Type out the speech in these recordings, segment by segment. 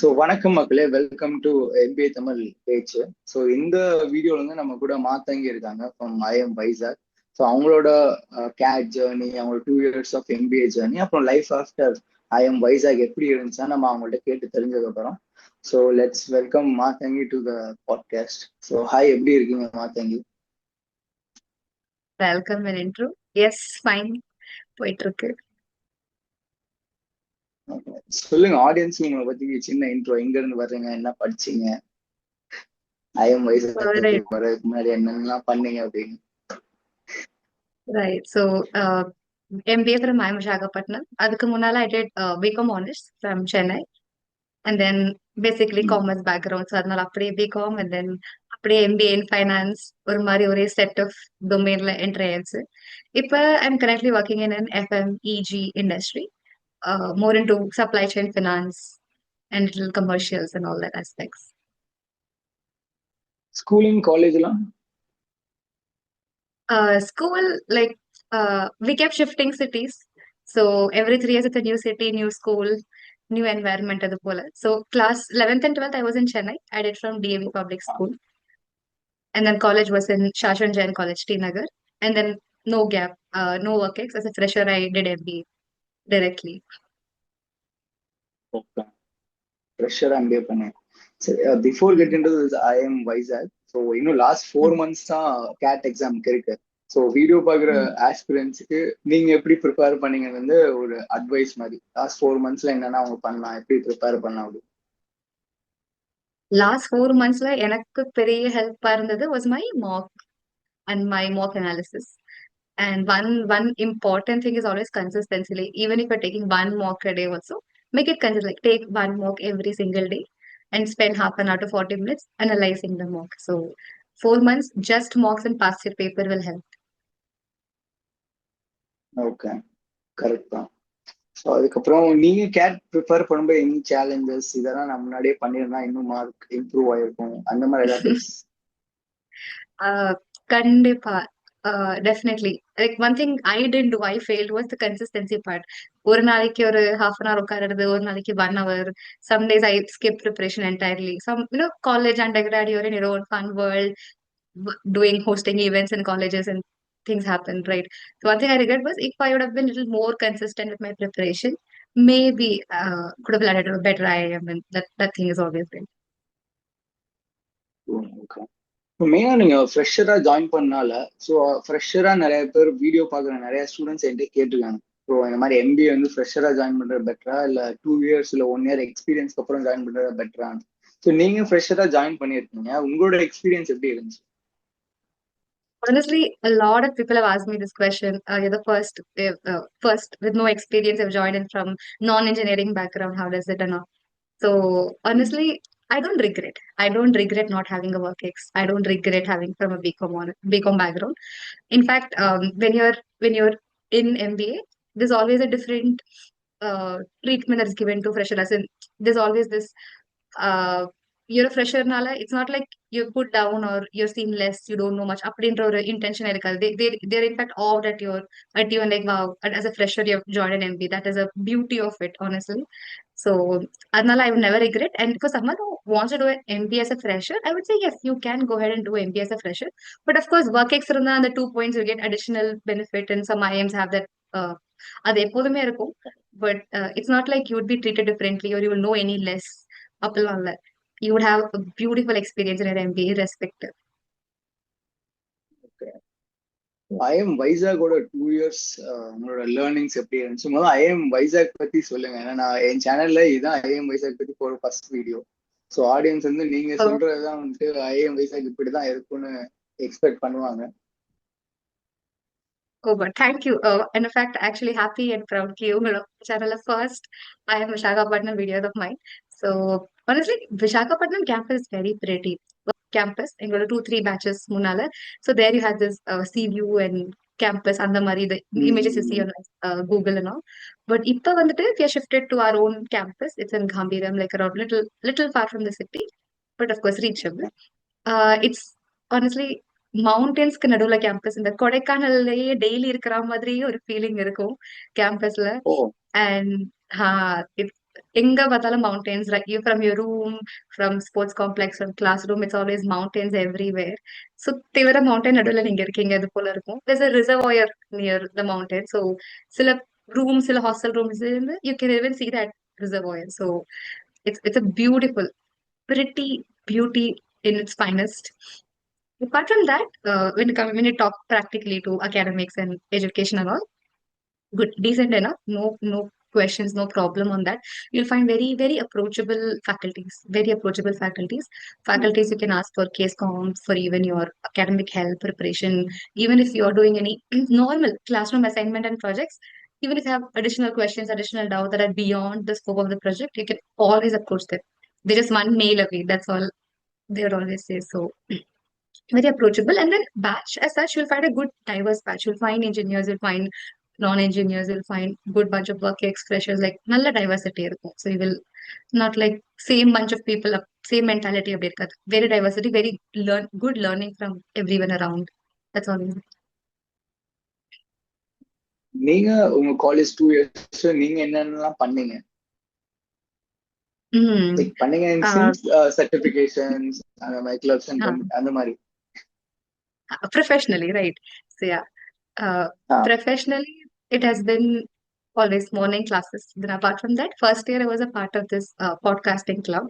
வணக்கம் மக்களே, welcome to MBA Tamil page. இந்த வீடியோல வந்து நம்ம கூட மாத்தங்கி இருக்காங்க ஃப்ரம் IIM வைசாக். அவங்களோட கேட் ஜேர்னி, அவங்களோட 2 years ஆஃப் MBA ஜேர்னி, அப்புறம் லைஃப் ஆஃப்டர் IIM வைசாக் எப்படி இருந்துச்சா நம்ம அவங்கள்ட்ட கேட்டு தெரிஞ்சதுக்கு அப்புறம் let's welcome Mathangi to the podcast. Hi, எப்படி இருக்கீங்க Mathangi? Welcome an intro. Yes fine போயிட்டு இருக்கு. சொல்லுங்க ஆடியன்ஸ், உங்களை பத்தி சின்ன இன்ட்ரோ. எங்க இருந்து வர்றீங்க, என்ன படிச்சீங்க, IIM வைசாக் வர்றதுக்கு முன்னாடி என்னென்னலாம் பண்ணீங்க அப்படின்னு. Right. So MBA from IIM Visakhapatnam. அதுக்கு முன்னால I did BCom Honors from Chennai and then basically commerce background. So அதனால அப்படியே BCom and then அப்படியே MBA in finance ஒரு மாதிரி ஒரே செட் ஆஃப் டொமைன்ல என்ட்ரி ஆயிடுச்சு. இப்போ I'm currently working in an FMEG industry, more into supply chain finance and little commercials and all that aspects. Schooling காலேஜ்லாம் School, like, we kept shifting cities. So every 3 years it's a new city, new school, new environment அது போல. So class 11th and 12th I was in Chennai. I did from DAV Public School. And then college was in Shashan Jain College, Srinagar. And then no gap, no work ex. As a fresher, I did MBA directly. Okay, ஃப்ரெஷரா MBA பண்ணேன். சரி, before get into this IIM Vizag, இன்னும் last 4 months தான் gate எக்ஸாமுக்கு இருக்கு. Video பாக்குற ஆஸ்பிரன்ஸுக்கு நீங்க எப்படி ப்ரிப்பேர் பண்ணீங்கன்னு வந்து ஒரு அட்வைஸ் மாதிரி, லாஸ்ட் 4 monthsல என்னென்ன அவங்க பண்ணலாம், எப்படி ப்ரிப்பேர் பண்ணலாம் அப்படி. லாஸ்ட் 4 monthsல எனக்கு பெரிய ஹெல்ப்பா இருந்தது was my mock and my mock analysis. And one important thing is always consistency. Like, even if you're taking one mock a day also, make it consistent. Like, take one mock every single day and spend half an hour to 40 minutes analyzing the mock. So 4 months, just mocks and past year paper will help. Okay, correct தான். அதுக்கப்புறம் நீங்க gate prepare பண்ணும்போது any challenges, இதெல்லாம் நான் முன்னாடியே பண்ணியிருந்தா இன்னும் mark improve ஆயிருக்கும், அந்த மாதிரி ஏதாவது டிப்ஸ்? கண்டிப்பா. Definitely. Like, one thing I didn't do, I failed, was the consistency part. ஒரு நாளைக்கு ஒரு half an hour உட்காருறது, ஒரு நாளைக்கு 1 hour. Some days I skip preparation entirely. Some, college undergrad, you're in your own fun world, doing hosting events in colleges and things happen, right? So one thing I regret was, if I would have been a little more consistent with my preparation, maybe could have landed a better IIM, and that thing is always there. Okay, மெயினா நீங்க ஃப்ரெஷரா join பண்ணனால, ஃப்ரெஷரா நிறைய பேர் video பாக்குற நிறைய students என்கிட்ட கேட்டிருக்காங்க. இந்த மாதிரி MBA வந்து ஃப்ரெஷரா ஜாயின் பண்றது பெட்டரா, இல்ல 2 years இல்ல 1 year எக்ஸ்பீரியன்ஸ்க்கு அப்புறம் ஜாயின் பண்றது பெட்டரா? நீங்க ஃப்ரெஷரா ஜாயின் பண்ணிருக்கீங்க, உங்களோட எக்ஸ்பீரியன்ஸ் எப்படி இருந்துச்சு? Honestly, a lot of people have asked me this question. You're the first with no experience, have joined in from non-engineering background. How does it and all? So honestly, I don't regret. I don't regret not having a work ex. I don't regret having from a BCom background. In fact, when you're in MBA, there's always a different treatment that's given to freshers. As in, there's always this, uh, you're a fresher nala, it's not like you're put down or you're seen less, you don't know much. அப்படின்ற ஒரு intention இருக்காது. They're in fact awed at you and like, wow, and as a fresher you've joined an MBA. That is a beauty of it, honestly. So அதனால I would never regret. And for someone who wants to do an MBA as a fresher, I would say yes, you can go ahead and do MBA as a fresher. But of course, work ex இருந்தா அந்த 2 points you get additional benefit, and some IIMs have that. அது எப்போதுமே இருக்கும். But it's not like you would be treated differently or you will know any less. அப்படிலாம் இல்ல. You would have a beautiful experience in your MBA irrespective. IIM வைசாகோட 2 years உங்களோட learnings எப்படி இருந்துச்சு? முதல்ல IIM Vaisakh பத்தி சொல்லுங்க. ஏன்னா நான் என் சேனல்ல இதுதான் IIM வைசாக் பத்தி போற ஃபர்ஸ்ட் வீடியோ. ஆடியன்ஸ் வந்து நீங்க சொல்றதுதான் வந்துட்டு IIM வைசாக் இப்படிதான் இருக்கும்னு எக்ஸ்பெக்ட் பண்ணுவாங்க. Oh, but thank you. And in fact, actually happy and proud ki ungalோட channel first I am Visakhapatnam videos of mine. So honestly, Visakhapatnam campus is very pretty. Campus, எங்களோட 2-3 batches முன்னால. So there you have this sea view and campus, அந்த மாதிரி the images you see on Google and all. But இப்ப வந்துட்டு we are shifted to our own campus. It's in Gambhiram, like around little far from the city, but of course reachable. It's honestly மவுண்டன்ஸ்க்கு நடுவுல campus. இந்த கொடைக்கானல்லயே daily இருக்கிற மாதிரியே ஒரு feeling இருக்கும் கேம்பஸ்ல. ஓ, and எங்க பார்த்தாலும் mountains, right? You from your room, from sports complex, from classroom, it's always mountains everywhere. சுத்தி வர mountain நடுவுல நீங்க இருக்கீங்க அது போல இருக்கும். There's a reservoir near the mountain. So சில rooms, சில hostel rooms இருந்து you can even see that reservoir. So it's a beautiful, pretty beauty in its finest. Apart from that, when you talk practically to academics and education and all, good, decent enough. No questions, no problem on that. You'll find very approachable faculties. Very approachable faculties. Faculties you can ask for case comps, for even your academic help preparation. Even if you're doing any normal classroom assignment and projects, even if you have additional questions, additional doubts that are beyond the scope of the project, you can always approach them. They're just one mail away. That's all they would always say. So very approachable. And then batch as such, you'll find a good diverse batch. You'll find engineers, you'll find non-engineers, you'll find good bunch of work expressions, like நல்ல diversity இருக்கும். So you will not like same bunch of people, same mentality அப்படி இருக்காது. Very diversity, very good learning from everyone around. That's all. நீங்க உங்க college 2 years நீங்க என்னென்னலாம் பண்ணீங்க? Like பண்ணீங்க இன் சென்ஸ் சர்டிபிகேஷன்ஸ் அந்த மாதிரி கிளப்ஸ் அண்ட் அந்த மாதிரி. Professionally, right? So yeah, professionally, it has been always morning classes. Then apart from that, first year I was a part of this podcasting club.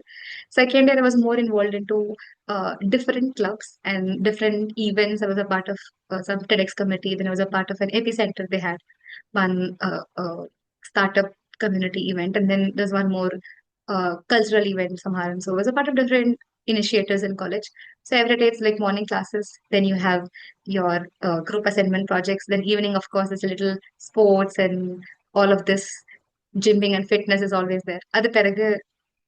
Second year I was more involved into different clubs and different events. I was a part of some TEDx committee. Then I was a part of an epicenter. They had one startup community event, and then there's one more cultural event somehow. And so I was a part of different initiators in college. So every day it's like morning classes. Then you have your group assignment projects. Then evening, of course, there's a little sports and all of this gymming and fitness is always there. அது பிறகு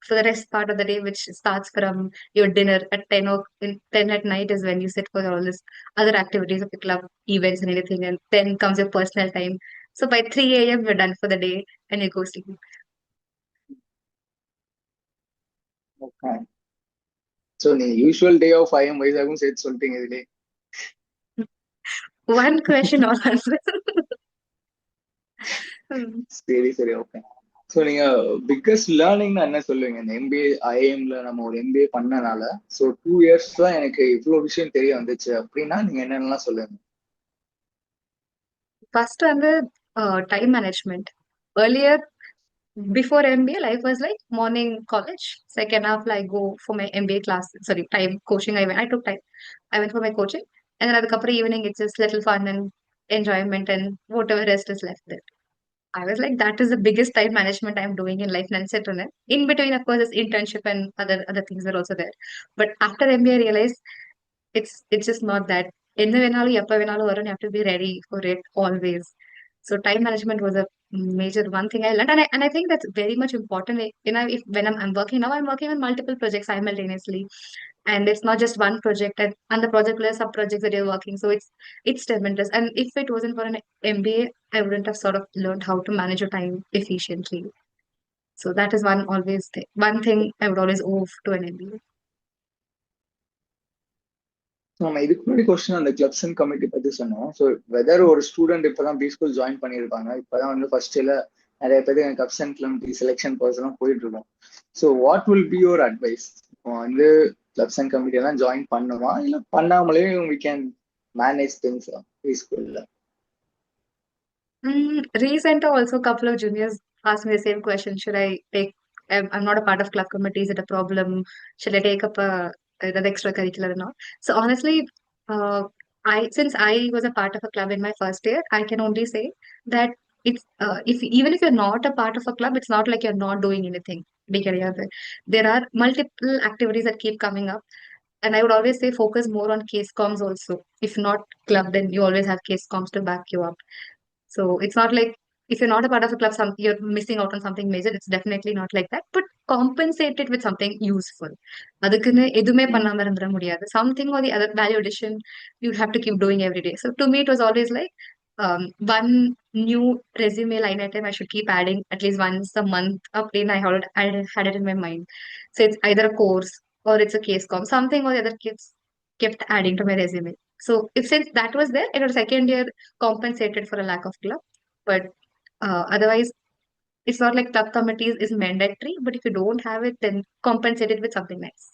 for the rest part of the day, which starts from your dinner at 10 at night, is when you sit for all this other activities of the club, events and anything. And then comes your personal time. So by 3 a.m., we're done for the day and you go sleep. Okay. So நீங்க usual day of IIM வைசாகும் சேர்த்து சொல்லிட்டீங்க இதுலே. One question, all answer. சரி okay. So நீங்க biggest லேர்னிங்னா என்ன சொல்லுவீங்க? இந்த MBA IIMல நம்ம ஒரு MBA பண்ணனால ஸோ 2 இயர்ஸ் தான் எனக்கு இவ்வளோ விஷயம் தெரிய வந்துச்சு அப்படின்னா நீங்க என்னென்னலாம் சொல்லுவீங்க? First, on the time management. Earlier, before MBA, life was like morning college. Second half, I go for my MBA class. Sorry, time coaching. I took time. I went for my coaching, and then at the evening, it's just little fun and enjoyment and whatever rest is left there. I was like, that is the biggest time management I'm doing in life. And set on it. In between, of course, this internship and other things were also there. But after MBA, I realized it's just not that. என்ன வேணாலும் எப்ப வேணாலும் வரும். You have to be ready for it always. So time management was a major one thing I learned, and I think that's very much important. If when I'm working now, I'm working on multiple projects simultaneously, and it's not just one project. And the project plus sub projects that you're working, so it's tremendous. And if it wasn't for an MBA, I wouldn't have sort of learned how to manage your time efficiently. So that is one thing I would always owe to an MBA. நம்ம இதுக்கு முன்னாடி question அந்த clubs and committee பத்தி சொன்னோம். So whether ஒரு student இப்பதான் B school join பண்ணியிருப்பாங்க, இப்பதான் வந்து ஃபர்ஸ்ட் இயர்ல நிறைய பேருக்கு clubs and committee selection person போயிட்டு இருக்கோம். So what will be your advice? இப்போ வந்து கிளப்ஸ் அண்ட் கமிட்டி எல்லாம் ஜாயின் பண்ணுமா இல்ல பண்ணாமலே we can manage things B ஸ்கூல்ல? Recent also, a couple of juniors asked me the same question. Should I take? I'm not a part of club committee. Is it a problem? Should I take up that extracurricular or not? So honestly, I since I was a part of a club in my first year, I can only say that it's if even if you're not a part of a club, it's not like you're not doing anything. There are multiple activities that keep coming up. And I would always say focus more on case comms also. If not club, then you always have case comms to back you up. So it's not like if you're not a part of a club, you're missing out on something major. It's definitely not like that. But compensate it with something useful. அதுக்குன்னு எதுவுமே பண்ணாம இருந்துட முடியாது. Something or the other value addition you have to keep doing every day. So to me, it was always like one new resume line item I should keep adding at least once a month. I had it in my mind. So it's either a course or it's a case com. Something or the other kept adding to my resume. So if since that was there, it was second year compensated for a lack of club. But otherwise, it's not like tough committees is mandatory, but if you don't have it, then compensate it with something nice.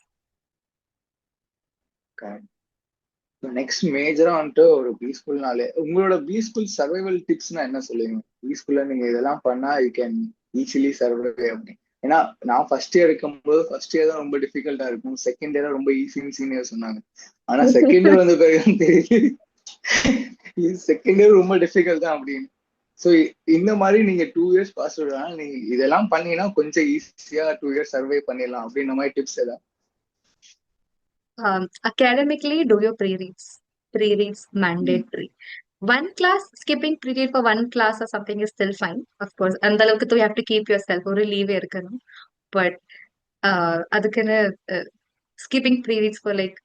Next மேஜரா வந்துட்டு ஒரு பீஸ்ஃபுல்னாலே உங்களோட peaceful survival டிப்ஸ்னா என்ன சொல்லுவீங்க? பீஸ்ஃபுல்லா நீங்க இதெல்லாம் பண்ணா யூ கேன் ஈஸிலி சர்வை அப்படின்னு. ஏன்னா நான் ஃபர்ஸ்ட் இயர் இருக்கும்போது ஃபர்ஸ்ட் இயர் தான் ரொம்ப டிஃபிகல்ட்டா இருக்கும், செகண்ட் இயர் ரொம்ப ஈஸின்னு சீனியர் சொன்னாங்க. ஆனா செகண்ட் இயர் வந்த பிறகு தெரியுது செகண்ட் இயர் ரொம்ப டிஃபிகல்ட் தான் அப்படின்னு. ஸோ இந்த மாதிரி நீங்க 2 இயர்ஸ் பாஸ் ஆகுறதுனால நீங்க இதெல்லாம் பண்ணீங்கன்னா கொஞ்சம் ஈஸியா 2 இயர்ஸ் சர்வை பண்ணிடலாம் அப்படின்ற மாதிரி டிப்ஸ் ஏதாவது? Academically, do your pre-reads. Pre-reads ம். mandatory. One class, skipping pre-read for one class or something is still fine, of course. And you have to keep yourself or leave இருக்கணும். But அதுக்குன்னு skipping pre-reads for like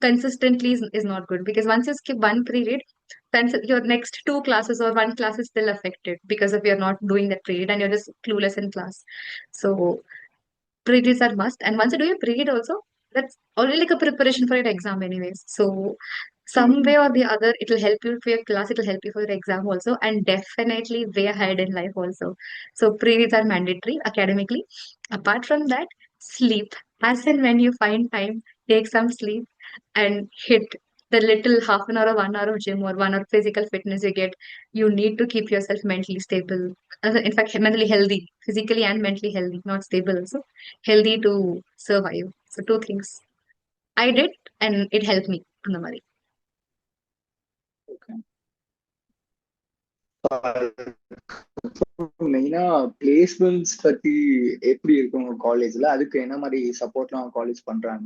consistently is not good, because once you skip one pre-read, then your next two classes or one class is still affected because of you're not doing that pre-read and you're just clueless in class. So pre-reads are must. And once you do your pre-read also, that's already like a preparation for your exam anyways. So some way or the other, it will help you for your class, it will help you for your exam also, and definitely way ahead in life also. So pre-reads are mandatory academically. Apart from that, sleep. As and when you find time, take some sleep and hit the little half an hour or 1 hour of gym or 1 hour physical fitness you get. You need to keep yourself mentally stable. In fact, mentally healthy, physically and mentally healthy, not stable also. Healthy to survive. So two things I did, and it helped me on the money. மெயினா placements பத்தி எப்படி இருக்கு உங்க காலேஜ்ல? அதுக்கு என்ன மாதிரி சப்போர்ட்லாம் college பண்றாங்க?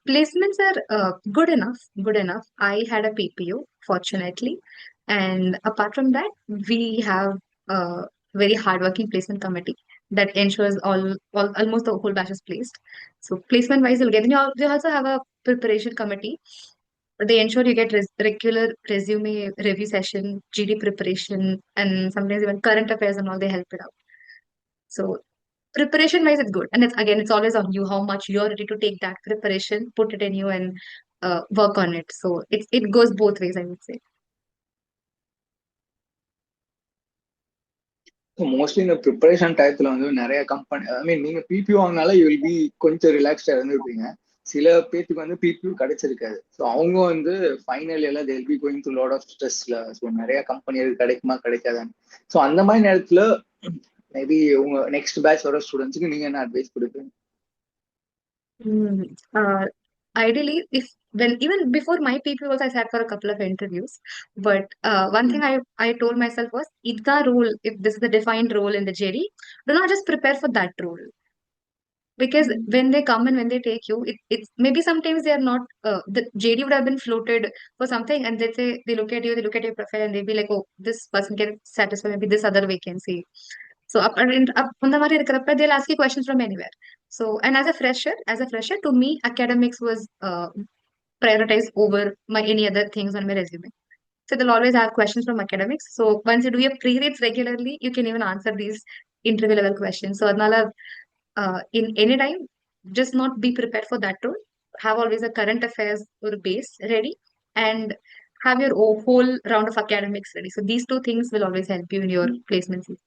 Placements are good enough. Good enough. I had a PPO, fortunately, and apart from that, we have a very hardworking placement committee that ensures all almost the whole batch is placed. So placement wise, you'll get. And you also have a preparation committee. They ensure you get regular resume review session, GD preparation, and sometimes even current affairs and all. They help it out. So preparation wise, it's good. And it's again, it's always on you how much you're ready to take that preparation, put it in you, and work on it. So it goes both ways, I would say. Mostly இந்த preparation டயத்துல வந்து நிறைய company, ஐ மீன் நீங்க BPU வாங்கினால you will be கொஞ்சம் ரிலாக்ஸ்டா இருந்திருப்பீங்க. சில பேத்துக்கு வந்து பிபியூ கிடைச்சிருக்காது. ஸோ அவங்க வந்து ஃபைனல் எல்லாம் there'll be going to lot of ஸ்ட்ரெஸ்ல. ஸோ நிறைய கம்பெனி அது கிடைக்குமா கிடைக்காதான்னு. ஸோ அந்த மாதிரி நேரத்துல மேபி உங்க நெக்ஸ்ட் பேட்ச் வர ஸ்டூடெண்ட்ஸுக்கு நீங்க என்ன அட்வைஸ் கொடுப்பீங்க? Mm, uh, Ideally, if when even before my PPO also, I sat for a couple of interviews. But one thing I told myself was, if the role, if this is the defined role in the JD, do not just prepare for that role. Because when they come and when they take you, it's maybe sometimes they are not, the JD would have been floated for something, and they say, they look at you, they look at your profile, and they'll be like, oh, this person can satisfy maybe this other vacancy. So up on the மாதிரி இருக்கிறப்ப, they'll ask you questions from anywhere. So, and as a fresher, to me, academics was prioritized over my any other things on my resume. So they'll always have questions from academics. So once you do your pre-reads regularly, you can even answer these interview level questions. So அதனால in any time, just not be prepared for that role. Have always a current affairs or base ready, and have your whole round of academics ready. So these two things will always help you in your placement season.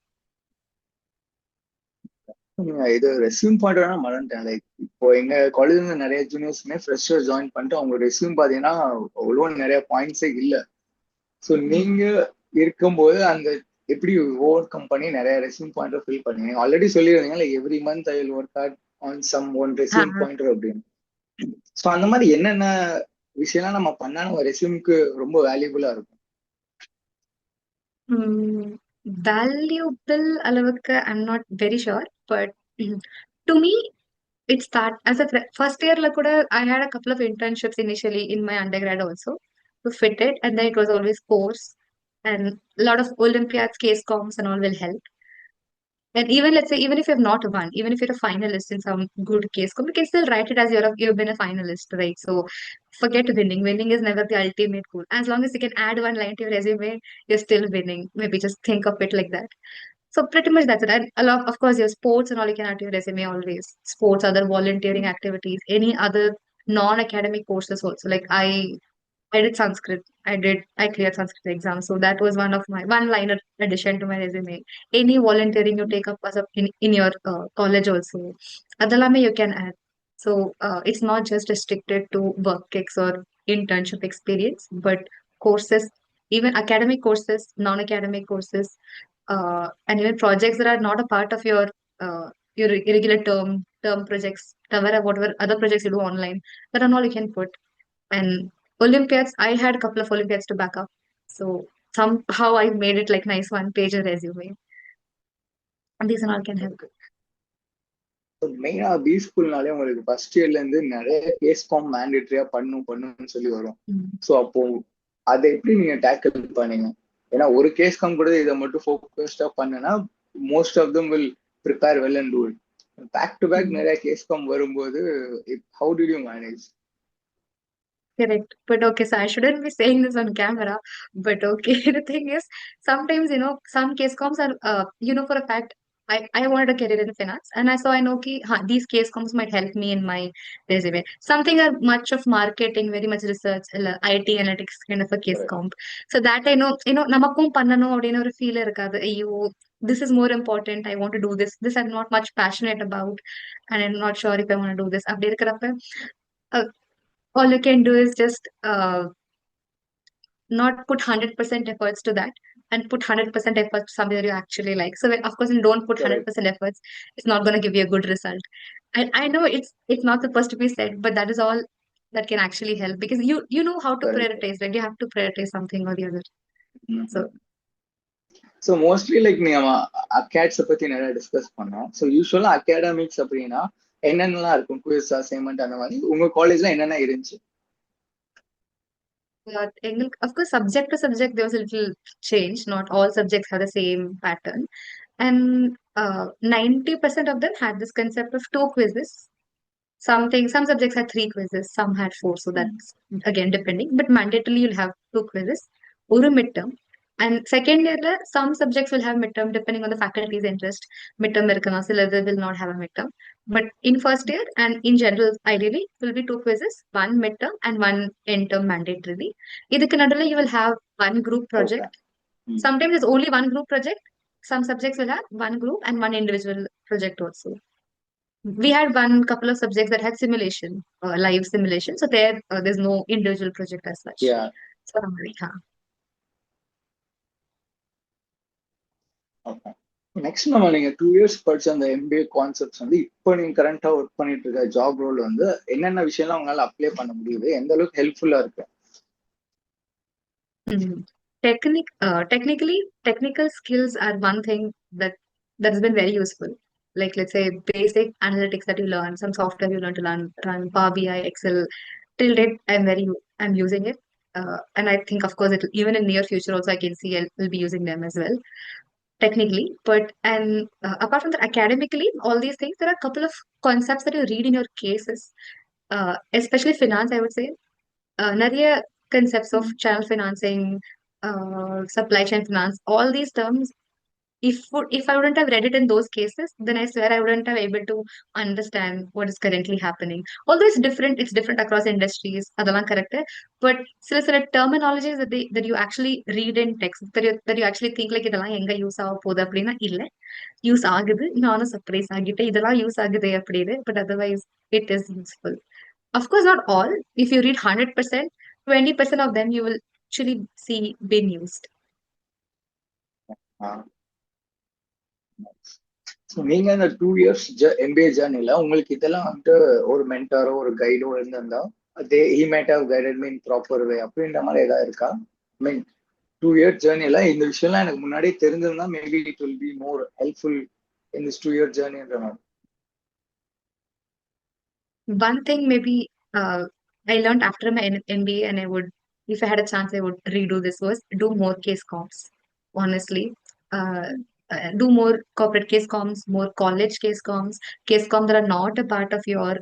இது resume point வேணா மறந்துட்டேன். Like இப்போ எங்க காலேஜ்ல நிறைய ஜூனியர்ஸ்மே fresher join பண்ணிட்டு அவங்க resume பாத்தீங்கன்னா அவ்வளோ நிறைய பாயிண்ட்ஸே இல்லை. ஸோ நீங்க இருக்கும்போது அந்த எப்படி ஓவர் கம்பெனி நிறைய ரெஸ்யூம் பாயிண்ட் ஃபில் பண்ணீங்க? ஆல்ரெடி சொல்லியிருந்தீங்க every month I will work out on some one resume pointer அப்படின்னு. ஸோ அந்த மாதிரி என்னென்ன விஷயம்லாம் நம்ம பண்ணா நம்ம ரெஸ்யூம்க்கு ரொம்ப வேல்யூபுல்லா இருக்கும்? Valuable அளவுக்கு I'm not very sure, but to me, it's that as a first year கூட I had a couple of internships initially in my undergrad also to fit it, and then it was always course, and a lot of Olympiads, case comps, and all will help. And even let's say, even if you have not won, even if you're a finalist in some good case, you can still write it as you've been a finalist, right? So forget winning. Winning is never the ultimate goal. As long as you can add one line to your resume, you're still winning. Maybe just think of it like that. So pretty much that's it. And a lot, of course, your sports and all you can add to your resume always. Sports, other volunteering activities, any other non-academic courses also. Like I I did Sanskrit. I cleared Sanskrit exam. So that was one of my one liner addition to my resume. Any volunteering you take up as in your college also. Adalame you can add. So it's not just restricted to work gigs or internship experience, but courses, even academic courses, non-academic courses, and even projects that are not a part of your regular term projects, whatever other projects you do online, that are all you can put. And Olympiads, I had a couple of Olympiads to back up. So somehow I made it like nice one page resume. And these and all can help. மெயினா B ஸ்கூல்னாலே உங்களுக்கு first இயர்ல இருந்து நிறைய case form மேண்டேட்டரியா பண்ணுன்னு சொல்லி வரும். So அப்போ அதை எப்படி நீங்க டேக்கிள் பண்ணீங்க? ஏன்னா ஒரு கேஸ் ஃபார்ம் கூட இதை மட்டும் ஃபோக்கஸ்டா பண்ணுனா most of them will prepare well and do it. Back to back நிறைய கேஸ் ஃபார்ம் வரும்போது how did you manage? Correct. But okay, so I shouldn't be saying this on camera. But okay, the thing is, sometimes, some case comms are, for a fact, I wanted a career in finance and I know ki, these case comms might help me in my resume. Something are much of marketing, very much research, IT analytics kind of a case comp. So that I know, namakkum pannano அப்படின ஒரு feel இருக்காது. ஐயோ, this is more important. I want to do this. This I'm not much passionate about, and I'm not sure if I want to do this. அப்படி இருக்கிறப்ப all you can do is just not put 100% efforts to that and put 100% efforts to something that you actually like. So, of course, you don't put 100% efforts, it's not going to give you a good result. And I know it's not supposed to be said, but that is all that can actually help because you know how to prioritize, right? You have to prioritize something or the other. So mostly like நம்ம அகாட்ஸை பத்தி நிறைய discuss பண்ணோம். So யூஸ்வலா academics அப்படின்னா என்னென்னலாம் இருக்கும்? Quiz, assignment அந்த மாதிரி உங்க காலேஜ்ல என்னென்ன இருந்துச்சு? Of course, subject to subject, there was a little change. Not all subjects have the same pattern. And 90% of them had this concept of two quizzes. Some subjects had three quizzes, some had four. So that's again depending. But mandatorily, you'll have two quizzes, or a midterm. And second year, some subjects will have midterm depending on the faculty's interest. Midterm will not have a midterm. But in first year and in general, ideally, will be two quizzes, one midterm and one end term mandatorily. Idhukku nadula you will have one group project. Sometimes it's only one group project. Some subjects will have one group and one individual project also. We had one couple of subjects that had simulation, live simulation. So there's no individual project as such. Yeah. So, okay. Next நம்ம நீங்க 2 years படிச்ச அந்த MBA concepts வந்து இப்போ நீங்க கரண்டா work பண்ணிட்டு இருக்க job role வந்து என்னென்ன விஷயம்லாம் உங்களால அப்ளை பண்ண முடியுது? எந்த அளவுக்கு ஹெல்ப்ஃபுல்லா இருக்கு? Technical skills are one thing that's been very useful. Like let's say basic analytics that you learn, some software you learn to run Power BI, Excel. Till date, I'm using it, and I think of course even in near future also I can see I'll be using them as well. Technically, but and apart from that, academically, all these things, there are a couple of concepts that you read in your cases, especially finance, I would say. நிறைய concepts of channel financing, supply chain finance, all these terms. If I wouldn't have read it in those cases, then I swear I wouldn't have able to understand what is currently happening. Although it's different across industries, அதெல்லாம் correct. But சில terminologies that you actually read in text, that you actually think like இதெல்லாம் எங்க use ஆக போகுது அப்படின்னா இல்ல use ஆகுது, நானும் சர்ப்ரைஸ் ஆகிட்டேன் இதெல்லாம் யூஸ் ஆகுது அப்படின்னு. But otherwise it is useful. Of course, not all. If you read 100%, 20% of them you will actually see being used. நீங்க இந்த 2 years MBA ஜர்னில உங்களுக்கு இதெல்லாம் வந்து ஒரு மென்டாரோ ஒரு கைடோ இருந்திருந்தா he might have guided me in proper way அப்படின்ற மாதிரி ஏதாவது இருக்கா? I mean 2 year ஜர்னில இந்த விஷயம்லாம் எனக்கு முன்னாடியே தெரிஞ்சிருந்தா maybe it will be more helpful in this 2 year ஜர்னின்ற மாதிரி. One thing maybe I learned after my MBA, and if I had a chance, I would redo this, was do more case comps. Honestly, do more corporate case comps, more college case comps that are not a part of your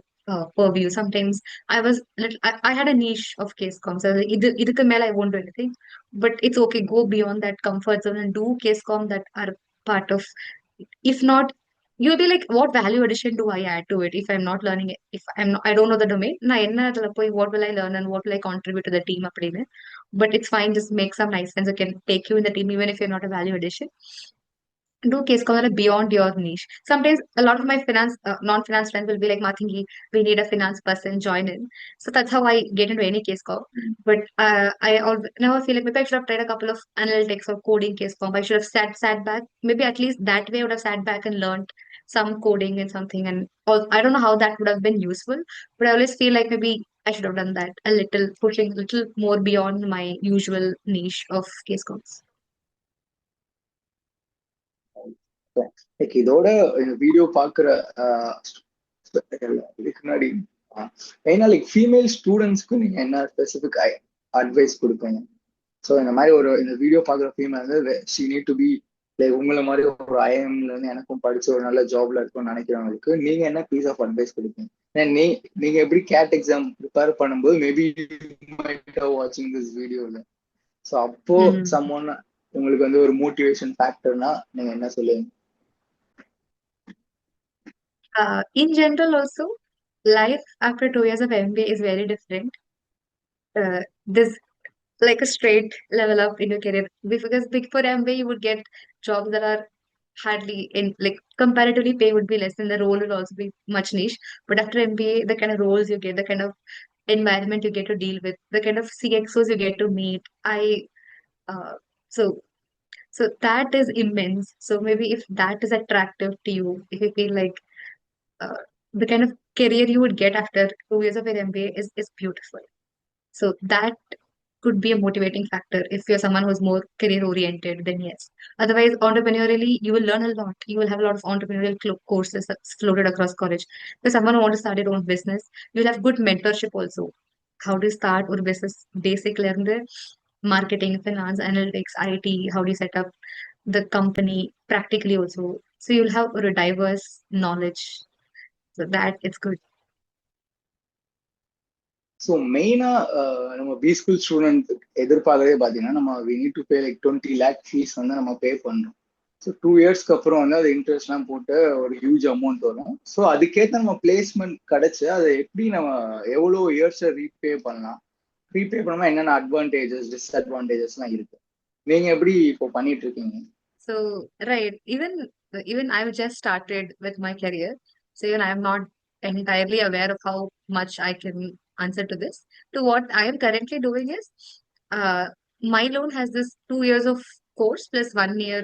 purview. Sometimes I had a niche of case comps. இதுக்கு மேல I won't do anything, but it's okay. Go beyond that comfort zone and do case comp that are part of, if not you'll be like, what value addition do I add to it if I'm not learning it? If I don't know the domain, what will I learn and what will I contribute to the team? But it's fine, just make some nice friends who can take you in the team, even if you're not a value addition. Do case scholar beyond your niche. Sometimes a lot of my non-finance friends will be like, Maathangi, we need a finance person, join in. So that's how I get into any case call. But now I feel like maybe I should have tried a couple of analytics or coding case comp. I should have sat back. Maybe at least that way I would have sat back and learned some coding and something. And I don't know how that would have been useful, but I always feel like maybe I should have done that a little, pushing a little more beyond my usual niche of case comps. Like இதோட video பாக்குற இதுக்கு முன்னாடி ஏன்னா like female ஸ்டூடெண்ட்ஸ்க்கு நீங்க என்ன specific advice கொடுப்பீங்க? So இந்த மாதிரி இந்த வீடியோ பாக்குற ஃபீமேல் வந்து she need to be like உங்களை மாதிரி ஒரு ஐஎம்ல இருந்து எனக்கும் படிச்சு ஒரு நல்ல ஜாப்ல இருக்கும்னு நினைக்கிறவங்களுக்கு நீங்க என்ன பீஸ் ஆஃப் அட்வைஸ் கொடுப்பீங்க? நீங்க எப்படி கேட் எக்ஸாம் ப்ரிப்பேர் பண்ணும்போது மேபி வாட்சிங் திஸ் வீடியோல, ஸோ அப்போ சம்மோன் உங்களுக்கு வந்து ஒரு மோட்டிவேஷன் ஃபேக்டர்னா நீங்க என்ன சொல்லுவீங்க? In general, also, life after 2 years of MBA is very different. There's like a straight level up in your career because before MBA, you would get jobs that are hardly in like comparatively pay would be less and the role will also be much niche. But after MBA, the kind of roles you get, the kind of environment you get to deal with, the kind of CXOs you get to meet, uh, so so that is immense. So maybe if that is attractive to you, if you feel like uh, the kind of career you would get after 2 years of an MBA is beautiful. So that could be a motivating factor if you're someone who's more career oriented, then yes. Otherwise, entrepreneurially, you will learn a lot. You will have a lot of entrepreneurial courses that's floated across college. For someone who wants to start their own business, you'll have good mentorship also. How do you start or business basic learn the marketing, finance, analytics, IT, how do you set up the company practically also. So you'll have a diverse knowledge. So that it's good. So மெயினா நம்ம B school student எதிர்பார்க்கறதே பார்த்தீங்கன்னா நம்ம we need to pay like 20 lakh fees வந்து நம்ம பே பண்ணணும். So 2 இயர்ஸ்க்கு அப்புறம் வந்து அது இன்ட்ரெஸ்ட்லாம் போட்டு ஒரு ஹியூஜ் அமௌண்ட் வரும். ஸோ அதுக்கேற்ற நம்ம பிளேஸ்மெண்ட் கிடைச்சு அதை எப்படி நம்ம எவ்வளோ இயர்ஸை ரீபே பண்ணலாம், ரீபே பண்ணாமல் என்னென்ன அட்வான்டேஜஸ் டிஸ்அட்வான்டேஜஸ்லாம் இருக்கு, நீங்க எப்படி இப்போ பண்ணிட்டு இருக்கீங்க? So, right, even I've just started with my career, so even I'm not entirely aware of how much I can answer to this. To what I am currently doing is, uh, my loan has this 2 years of course plus 1 year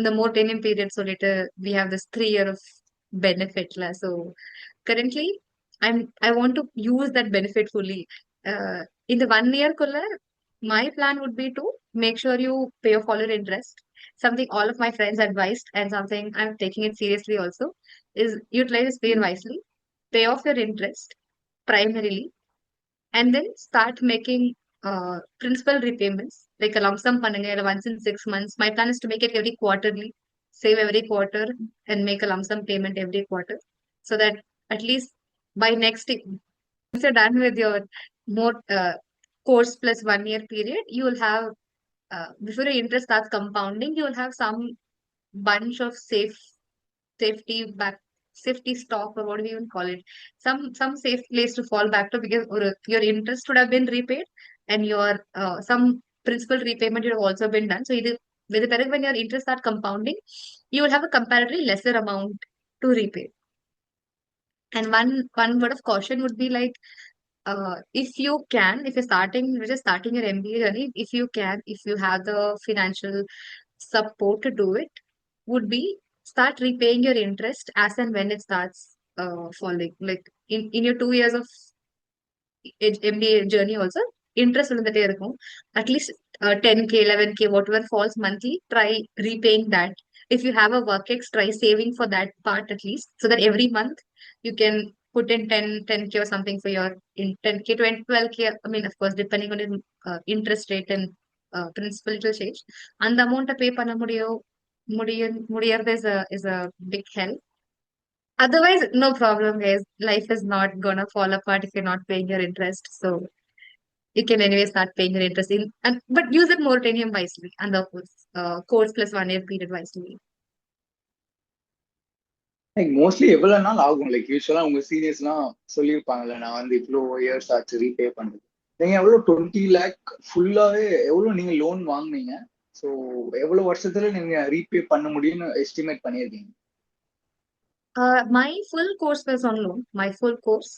the more tenure period. So later we have this 3 year of benefit. So currently I want to use that benefit fully. In the 1 year kulla, my plan would be to make sure you pay off all your interest. Something all of my friends advised and something I'm taking it seriously also is utilize this period wisely, pay off your interest primarily, and then start making principal repayments like a lump sum பண்ணுங்க இல்ல once in 6 months. My plan is to make it every quarterly, save every quarter and make a lump sum payment every quarter so that at least by next year, once you're done with your more course plus 1 year period, you will have before your interest starts compounding, you will have some bunch of safety back safety stock or what do we even call it, some safe place to fall back to because your interest would have been repaid and your some principal repayment would have also been done. So either with the when your interest start compounding, you will have a comparatively lesser amount to repay. And one word of caution would be like, if you can, if you're just starting your MBA journey, if you can, if you have the financial support to do it, would be start repaying your interest as and when it starts falling. Like in your 2 years of MBA journey also, interest விழுந்துட்டே இருக்கும். At least 10K, 11K, whatever falls monthly, try repaying that. If you have a work ex, try saving for that part at least, so that every month you can put in 10K or something for your in 10K, 20, 12K. I mean, of course, depending on the interest rate and principal it will change. And the amount pay பண்ண முடியறது is a big help. Otherwise, no problem, guys. Life is not gonna fall apart if you're not paying your interest. So you can anyway start paying your interest in, and but use it moratorium wisely and the course plus 1 year period wisely. Like mostly எவ்வளவு நாள் ஆகும்? Like யூஸ்வலா உங்க seniors எல்லாம் சொல்லியிருப்பாங்கல்ல, நான் வந்து இவ்வளோ years ஆச்சு ரீபே பண்றது. நீங்க எவ்வளவு 20 லேக் ஃபுல்லாவே எவ்வளவு நீங்க லோன் வாங்குனீங்க? ஸோ எவ்வளவு வருஷத்துல நீங்க ரீபே பண்ண முடியும்னு எஸ்டிமேட் பண்ணியிருக்கீங்க? My full course was on loan. My full course,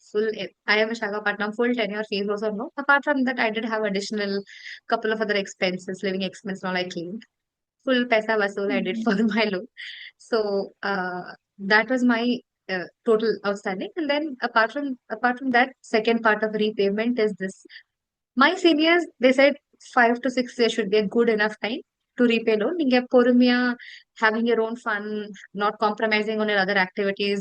full IIM Visakhapatnam full tenure fees was on loan. Apart from that, I did have additional couple of other expenses, living expense, all I claimed. Full paisa vasool I did for my loan. So that was my total outstanding. And then apart from that, second part of repayment is this. My seniors, they said 5 to 6 years should be a good enough time to repay loan. நீங்க பொறுமையா having your own fun, not compromising on your other activities,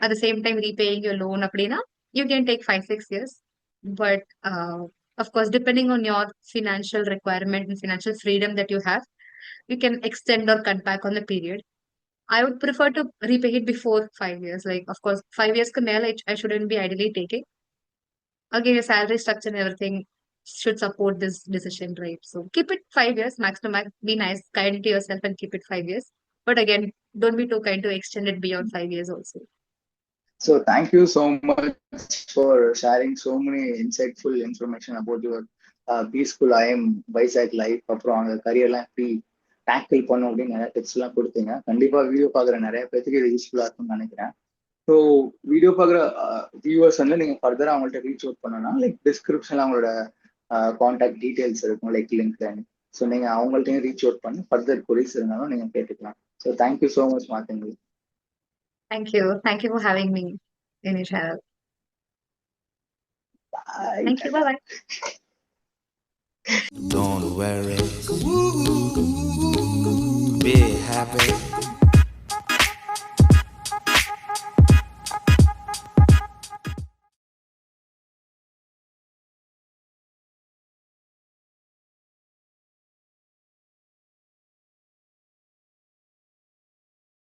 at the same time repaying your loan அப்படின்னா you can take 5 6 years. But of course, depending on your financial requirement and financial freedom that you have, you can extend or cut back on the period. I would prefer to repay it before 5 years. Like, of course, 5 years ka mela I shouldn't be ideally taking. Again, your salary structure and everything should support this decision, right? So keep it 5 years max to max. Be nice, kind to yourself, and keep it 5 years. But again, don't be too kind to extend it beyond 5 years also. So thank you so much for sharing so many insightful information about your peaceful IIM Vizag life. அப்புறம் அந்த கரியர்லாம் எப்படி tackle பண்ணும் அப்படின்னு நிறைய tips எல்லாம் கொடுத்தீங்க. கண்டிப்பா video பார்க்குற நிறைய பேருக்கு இது யூஸ்ஃபுல்லா இருக்கும்னு நினைக்கிறேன். ஸோ வீடியோ பார்க்குற வியூவர்ஸ் வந்து நீங்க ஃபர்தரா அவங்கள்ட்ட ரீச் அவுட் பண்ணணும்னா லைக் டிஸ்கிரிப்ஷன்ல அவங்களோட கான்டாக்ட் டீடைல்ஸ் இருக்கும், லைக் லிங்க். ஸோ நீங்க அவங்கள்ட்டையும் ரீச் அவுட் பண்ணி ஃபர்தர் கொரிஸ் இருந்தாலும் நீங்க கேட்டுக்கலாம். So thank you so much மாத்தங்கி. Thank you. Thank you for having me in your channel. Thank you. Bye-bye. Don't worry, be happy.